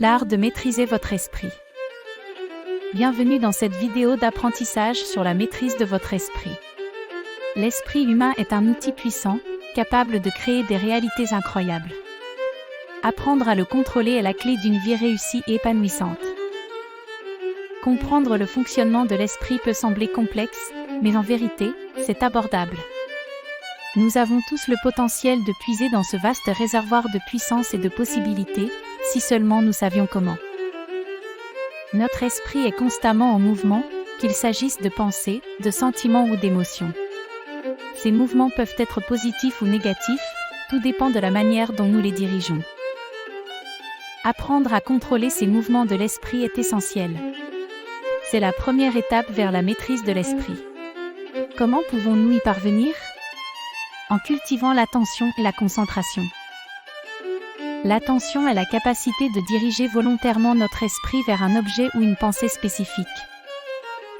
L'art de maîtriser votre esprit. Bienvenue dans cette vidéo d'apprentissage sur la maîtrise de votre esprit. L'esprit humain est un outil puissant, capable de créer des réalités incroyables. Apprendre à le contrôler est la clé d'une vie réussie et épanouissante. Comprendre le fonctionnement de l'esprit peut sembler complexe, mais en vérité, c'est abordable. Nous avons tous le potentiel de puiser dans ce vaste réservoir de puissance et de possibilités, si seulement nous savions comment. Notre esprit est constamment en mouvement, qu'il s'agisse de pensées, de sentiments ou d'émotions. Ces mouvements peuvent être positifs ou négatifs, tout dépend de la manière dont nous les dirigeons. Apprendre à contrôler ces mouvements de l'esprit est essentiel. C'est la première étape vers la maîtrise de l'esprit. Comment pouvons-nous y parvenir ? En cultivant l'attention et la concentration. L'attention est la capacité de diriger volontairement notre esprit vers un objet ou une pensée spécifique.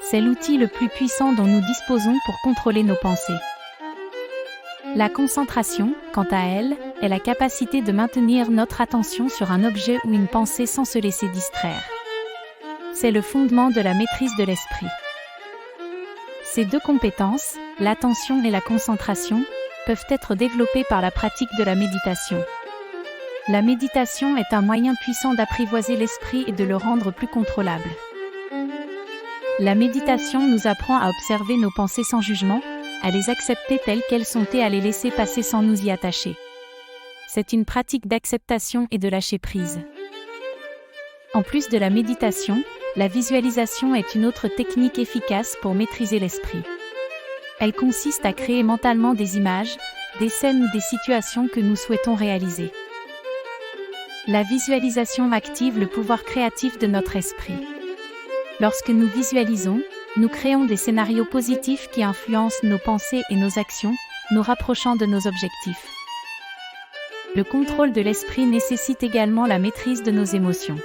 C'est l'outil le plus puissant dont nous disposons pour contrôler nos pensées. La concentration, quant à elle, est la capacité de maintenir notre attention sur un objet ou une pensée sans se laisser distraire. C'est le fondement de la maîtrise de l'esprit. Ces deux compétences, l'attention et la concentration, peuvent être développées par la pratique de la méditation. La méditation est un moyen puissant d'apprivoiser l'esprit et de le rendre plus contrôlable. La méditation nous apprend à observer nos pensées sans jugement, à les accepter telles qu'elles sont et à les laisser passer sans nous y attacher. C'est une pratique d'acceptation et de lâcher prise. En plus de la méditation, la visualisation est une autre technique efficace pour maîtriser l'esprit. Elle consiste à créer mentalement des images, des scènes ou des situations que nous souhaitons réaliser. La visualisation active le pouvoir créatif de notre esprit. Lorsque nous visualisons, nous créons des scénarios positifs qui influencent nos pensées et nos actions, nous rapprochant de nos objectifs. Le contrôle de l'esprit nécessite également la maîtrise de nos émotions.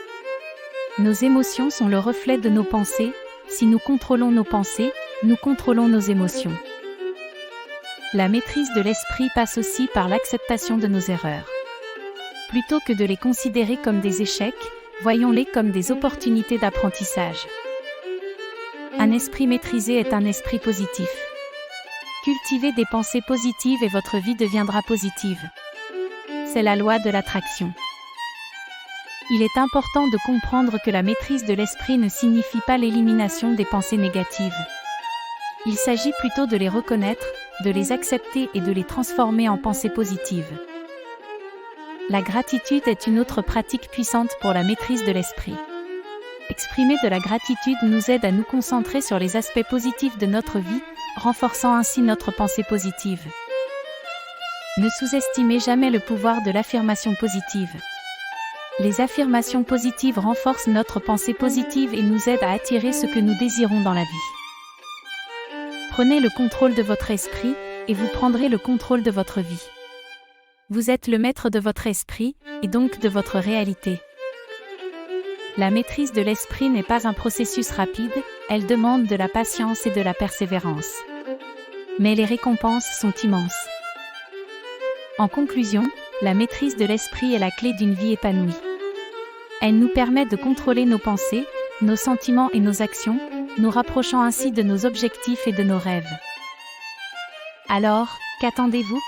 Nos émotions sont le reflet de nos pensées. Si nous contrôlons nos pensées, nous contrôlons nos émotions. La maîtrise de l'esprit passe aussi par l'acceptation de nos erreurs. Plutôt que de les considérer comme des échecs, voyons-les comme des opportunités d'apprentissage. Un esprit maîtrisé est un esprit positif. Cultivez des pensées positives et votre vie deviendra positive. C'est la loi de l'attraction. Il est important de comprendre que la maîtrise de l'esprit ne signifie pas l'élimination des pensées négatives. Il s'agit plutôt de les reconnaître, de les accepter et de les transformer en pensées positives. La gratitude est une autre pratique puissante pour la maîtrise de l'esprit. Exprimer de la gratitude nous aide à nous concentrer sur les aspects positifs de notre vie, renforçant ainsi notre pensée positive. Ne sous-estimez jamais le pouvoir de l'affirmation positive. Les affirmations positives renforcent notre pensée positive et nous aident à attirer ce que nous désirons dans la vie. Prenez le contrôle de votre esprit, et vous prendrez le contrôle de votre vie. Vous êtes le maître de votre esprit, et donc de votre réalité. La maîtrise de l'esprit n'est pas un processus rapide, elle demande de la patience et de la persévérance. Mais les récompenses sont immenses. En conclusion, la maîtrise de l'esprit est la clé d'une vie épanouie. Elle nous permet de contrôler nos pensées, nos sentiments et nos actions, nous rapprochant ainsi de nos objectifs et de nos rêves. Alors, qu'attendez-vous ?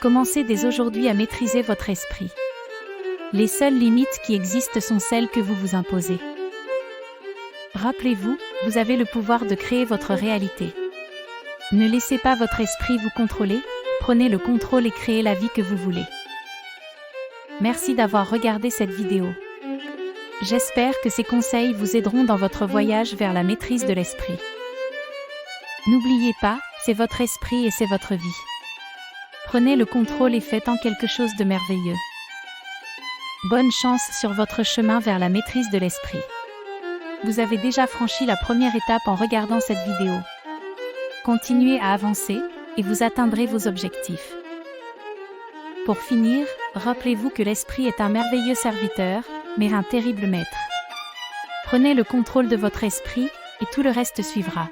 Commencez dès aujourd'hui à maîtriser votre esprit. Les seules limites qui existent sont celles que vous vous imposez. Rappelez-vous, vous avez le pouvoir de créer votre réalité. Ne laissez pas votre esprit vous contrôler, prenez le contrôle et créez la vie que vous voulez. Merci d'avoir regardé cette vidéo. J'espère que ces conseils vous aideront dans votre voyage vers la maîtrise de l'esprit. N'oubliez pas, c'est votre esprit et c'est votre vie. Prenez le contrôle et faites en quelque chose de merveilleux. Bonne chance sur votre chemin vers la maîtrise de l'esprit. Vous avez déjà franchi la première étape en regardant cette vidéo. Continuez à avancer, et vous atteindrez vos objectifs. Pour finir, rappelez-vous que l'esprit est un merveilleux serviteur, mais un terrible maître. Prenez le contrôle de votre esprit, et tout le reste suivra.